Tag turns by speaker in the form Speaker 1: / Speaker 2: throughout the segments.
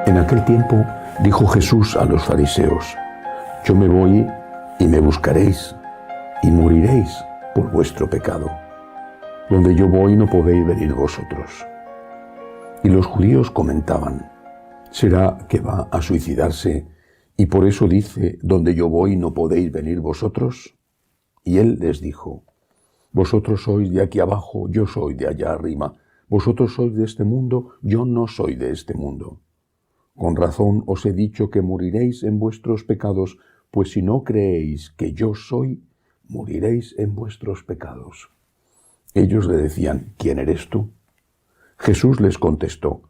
Speaker 1: En aquel tiempo dijo Jesús a los fariseos: Yo me voy y me buscaréis, y moriréis por vuestro pecado. Donde yo voy no podéis venir vosotros. Y los judíos comentaban: ¿será que va a suicidarse y por eso dice: donde yo voy no podéis venir vosotros? Y él les dijo: Vosotros sois de aquí abajo, yo soy de allá arriba. Vosotros sois de este mundo, yo no soy de este mundo. Con razón os he dicho que moriréis en vuestros pecados, pues si no creéis que yo soy, moriréis en vuestros pecados. Ellos le decían: ¿Quién eres tú? Jesús les contestó: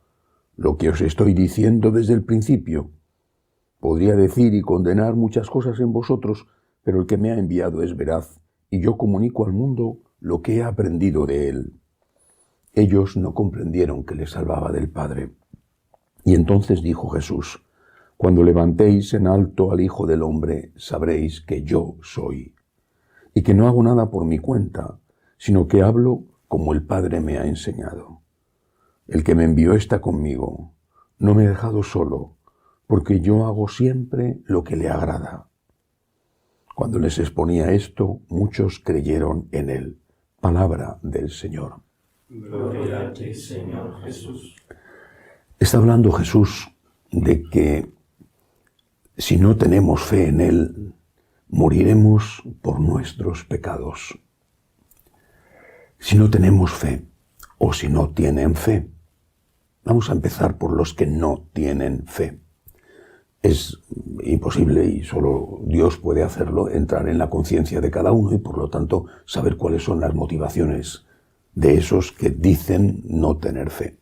Speaker 1: Lo que os estoy diciendo desde el principio. Podría decir y condenar muchas cosas en vosotros, pero el que me ha enviado es veraz, y yo comunico al mundo lo que he aprendido de él. Ellos no comprendieron que les salvaba del Padre. Y entonces dijo Jesús: Cuando levantéis en alto al Hijo del Hombre, sabréis que yo soy, y que no hago nada por mi cuenta, sino que hablo como el Padre me ha enseñado. El que me envió está conmigo, no me ha dejado solo, porque yo hago siempre lo que le agrada. Cuando les exponía esto, muchos creyeron en él. Palabra del Señor.
Speaker 2: Gloria a ti, Señor Jesús.
Speaker 1: Está hablando Jesús de que si no tenemos fe en él, moriremos por nuestros pecados. Si no tenemos fe, o si no tienen fe. Vamos a empezar por los que no tienen fe. Es imposible, y solo Dios puede hacerlo, entrar en la conciencia de cada uno y por lo tanto saber cuáles son las motivaciones de esos que dicen no tener fe.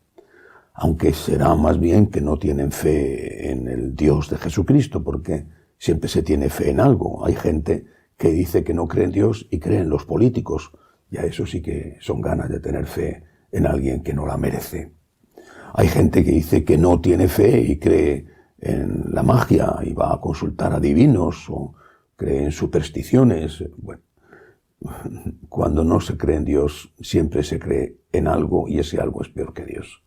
Speaker 1: Aunque será más bien que no tienen fe en el Dios de Jesucristo, porque siempre se tiene fe en algo. Hay gente que dice que no cree en Dios y cree en los políticos. Ya eso sí que son ganas de tener fe en alguien que no la merece. Hay gente que dice que no tiene fe y cree en la magia y va a consultar a divinos o cree en supersticiones. Bueno, cuando no se cree en Dios, siempre se cree en algo y ese algo es peor que Dios.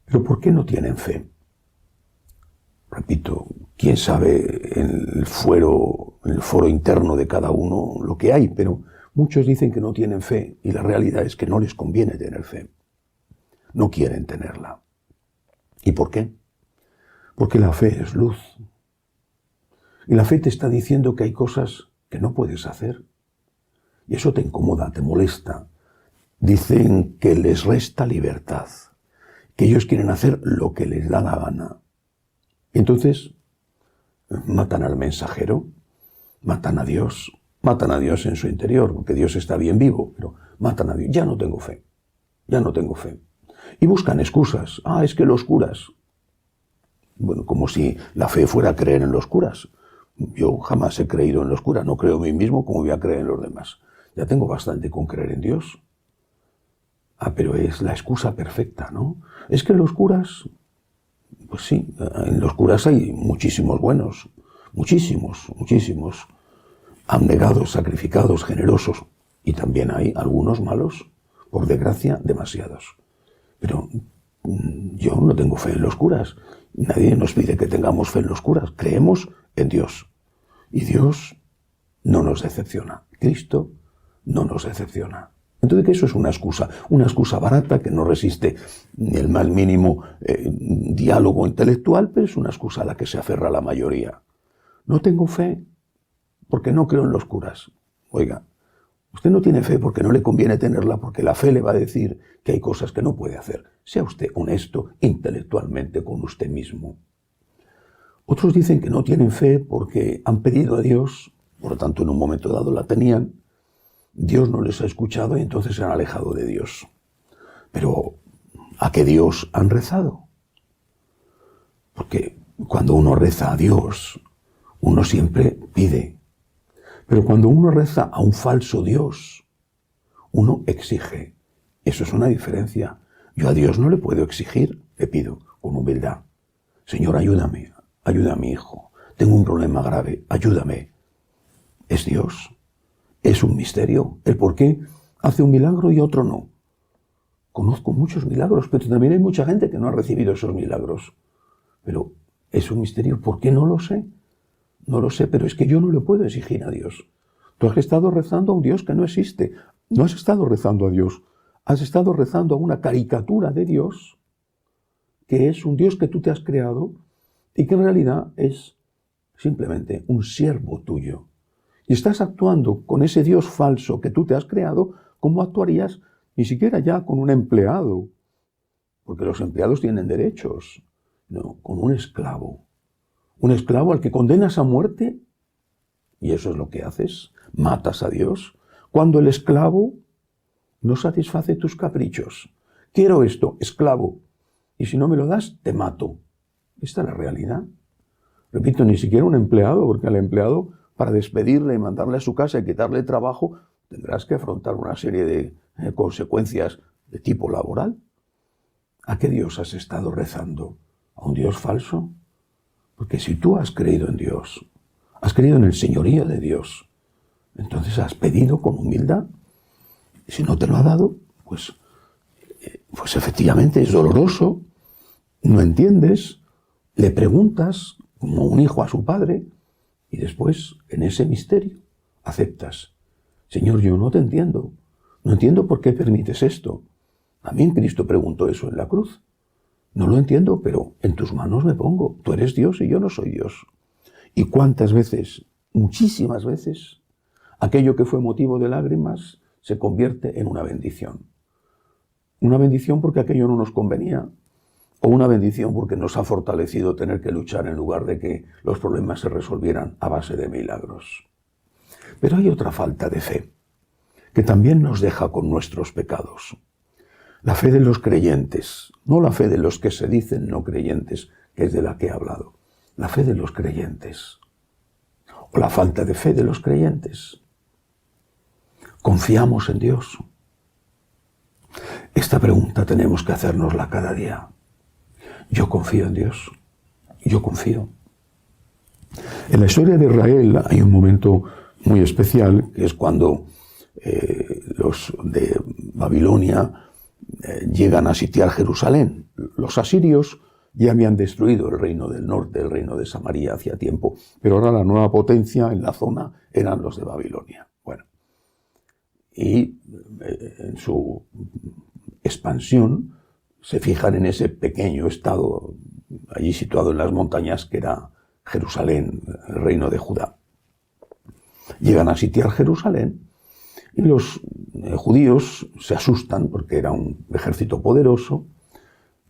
Speaker 1: ¿Pero por qué no tienen fe? Repito, quién sabe en el foro interno de cada uno lo que hay, pero muchos dicen que no tienen fe y la realidad es que no les conviene tener fe. No quieren tenerla. ¿Y por qué? Porque la fe es luz. Y la fe te está diciendo que hay cosas que no puedes hacer. Y eso te incomoda, te molesta. Dicen que les resta libertad, que ellos quieren hacer lo que les da la gana. Y entonces matan al mensajero, matan a Dios en su interior, porque Dios está bien vivo, pero matan a Dios. Ya no tengo fe. Y buscan excusas. Es que los curas. Bueno, como si la fe fuera creer en los curas. Yo jamás he creído en los curas, no creo en mí mismo, como voy a creer en los demás. Ya tengo bastante con creer en Dios. Pero es la excusa perfecta, ¿no? Es que los curas, pues sí, en los curas hay muchísimos buenos, muchísimos, abnegados, sacrificados, generosos, y también hay algunos malos, por desgracia, demasiados. Pero yo no tengo fe en los curas. Nadie nos pide que tengamos fe en los curas. Creemos en Dios. Y Dios no nos decepciona. Cristo no nos decepciona. Entonces, que eso es una excusa barata que no resiste ni el más mínimo diálogo intelectual, pero es una excusa a la que se aferra la mayoría. No tengo fe porque no creo en los curas. Oiga, usted no tiene fe porque no le conviene tenerla, porque la fe le va a decir que hay cosas que no puede hacer. Sea usted honesto intelectualmente con usted mismo. Otros dicen que no tienen fe porque han pedido a Dios, por lo tanto en un momento dado la tenían, Dios no les ha escuchado y entonces se han alejado de Dios. Pero ¿a qué Dios han rezado? Porque cuando uno reza a Dios, uno siempre pide. Pero cuando uno reza a un falso Dios, uno exige. Eso es una diferencia. Yo a Dios no le puedo exigir, le pido con humildad. Señor, ayúdame, ayuda a mi hijo. Tengo un problema grave, ayúdame. Es Dios. Es un misterio. El por qué hace un milagro y otro no. Conozco muchos milagros, pero también hay mucha gente que no ha recibido esos milagros. Pero es un misterio. ¿Por qué? No lo sé. No lo sé, pero es que yo no le puedo exigir a Dios. Tú has estado rezando a un Dios que no existe. No has estado rezando a Dios. Has estado rezando a una caricatura de Dios, que es un Dios que tú te has creado y que en realidad es simplemente un siervo tuyo. Y estás actuando con ese Dios falso que tú te has creado como actuarías ni siquiera ya con un empleado, porque los empleados tienen derechos. No, con un esclavo. Un esclavo al que condenas a muerte, y eso es lo que haces, matas a Dios, cuando el esclavo no satisface tus caprichos. Quiero esto, esclavo, y si no me lo das, te mato. Esta es la realidad. Repito, ni siquiera un empleado, porque al empleado, para despedirle y mandarle a su casa y quitarle trabajo, tendrás que afrontar una serie de consecuencias de tipo laboral. ¿A qué Dios has estado rezando? ¿A un Dios falso? Porque si tú has creído en Dios, has creído en el señorío de Dios, entonces has pedido con humildad. Y si no te lo ha dado, pues efectivamente es doloroso, no entiendes, le preguntas como un hijo a su padre y después en ese misterio aceptas. Señor, yo no te entiendo. No entiendo por qué permites esto. También Cristo preguntó eso en la cruz. No lo entiendo, pero en tus manos me pongo. Tú eres Dios y yo no soy Dios. ¿Y cuántas veces, muchísimas veces, aquello que fue motivo de lágrimas se convierte en una bendición? Una bendición porque aquello no nos convenía, o una bendición porque nos ha fortalecido tener que luchar en lugar de que los problemas se resolvieran a base de milagros. Pero hay otra falta de fe, que también nos deja con nuestros pecados. La fe de los creyentes, no la fe de los que se dicen no creyentes, que es de la que he hablado. La fe de los creyentes, o la falta de fe de los creyentes. ¿Confiamos en Dios? Esta pregunta tenemos que hacérnosla cada día. Yo confío en Dios. Yo confío. En la historia de Israel hay un momento muy especial, que es cuando los de Babilonia llegan a sitiar Jerusalén. Los asirios ya habían destruido el reino del norte, el reino de Samaria hacía tiempo, pero ahora la nueva potencia en la zona eran los de Babilonia. Bueno, y en su expansión se fijan en ese pequeño estado allí situado en las montañas que era Jerusalén, el reino de Judá. Llegan a sitiar Jerusalén y los judíos se asustan porque era un ejército poderoso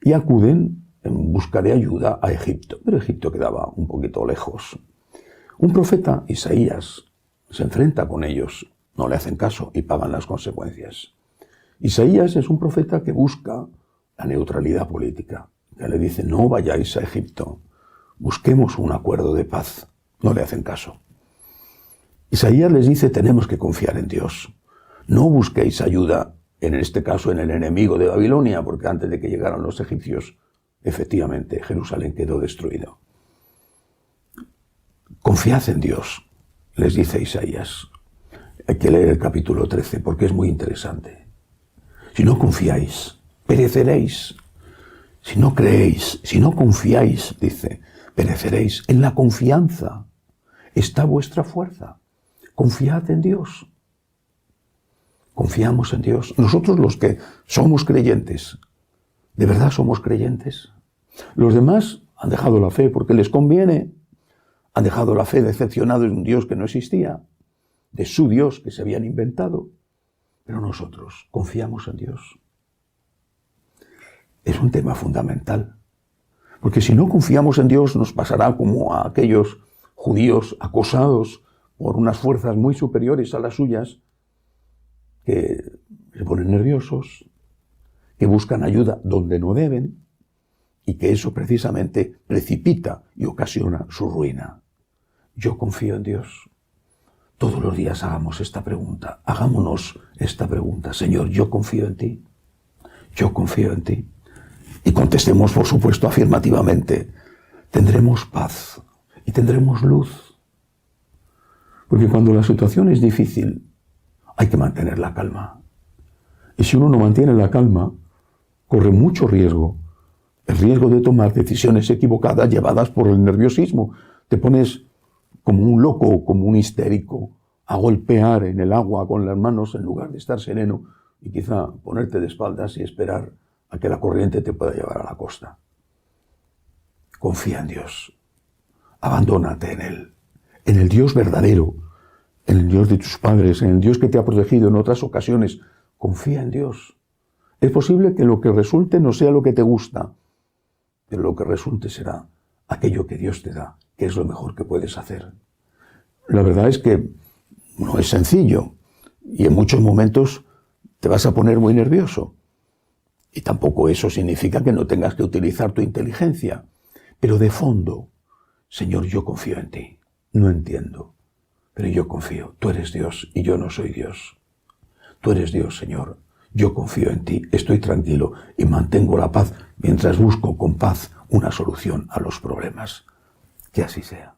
Speaker 1: y acuden en busca de ayuda a Egipto, pero Egipto quedaba un poquito lejos. Un profeta, Isaías, se enfrenta con ellos, no le hacen caso y pagan las consecuencias. Isaías es un profeta que busca la neutralidad política, que le dice: no vayáis a Egipto, busquemos un acuerdo de paz. No le hacen caso. Isaías les dice: tenemos que confiar en Dios. No busquéis ayuda, en este caso en el enemigo de Babilonia, porque antes de que llegaran los egipcios, efectivamente, Jerusalén quedó destruido. Confiad en Dios, les dice Isaías. Hay que leer el capítulo 13 porque es muy interesante. Si no confiáis, pereceréis. Si no creéis, si no confiáis, dice, pereceréis. En la confianza está vuestra fuerza. Confiad en Dios. Confiamos en Dios. Nosotros los que somos creyentes, ¿de verdad somos creyentes? Los demás han dejado la fe porque les conviene. Han dejado la fe decepcionados de un Dios que no existía, de su Dios que se habían inventado. Pero nosotros confiamos en Dios. Es un tema fundamental. Porque si no confiamos en Dios, nos pasará como a aquellos judíos acosados por unas fuerzas muy superiores a las suyas, que se ponen nerviosos, que buscan ayuda donde no deben, y que eso precisamente precipita y ocasiona su ruina. Yo confío en Dios. Todos los días hagamos esta pregunta. Hagámonos esta pregunta. Señor, yo confío en ti. Yo confío en ti. Y contestemos, por supuesto, afirmativamente. Tendremos paz y tendremos luz. Porque cuando la situación es difícil, hay que mantener la calma. Y si uno no mantiene la calma, corre mucho riesgo el riesgo de tomar decisiones equivocadas llevadas por el nerviosismo. Te pones como un loco, como un histérico, a golpear en el agua con las manos en lugar de estar sereno y quizá ponerte de espaldas y esperar a que la corriente te pueda llevar a la costa. Confía en Dios. Abandónate en el Dios verdadero, en el Dios de tus padres, en el Dios que te ha protegido en otras ocasiones. Confía en Dios. Es posible que lo que resulte no sea lo que te gusta, pero lo que resulte será aquello que Dios te da, que es lo mejor que puedes hacer. La verdad es que no es sencillo y en muchos momentos te vas a poner muy nervioso. Y tampoco eso significa que no tengas que utilizar tu inteligencia. Pero de fondo, Señor, yo confío en ti. No entiendo, pero yo confío. Tú eres Dios y yo no soy Dios. Tú eres Dios, Señor. Yo confío en ti, estoy tranquilo y mantengo la paz mientras busco con paz una solución a los problemas. Que así sea.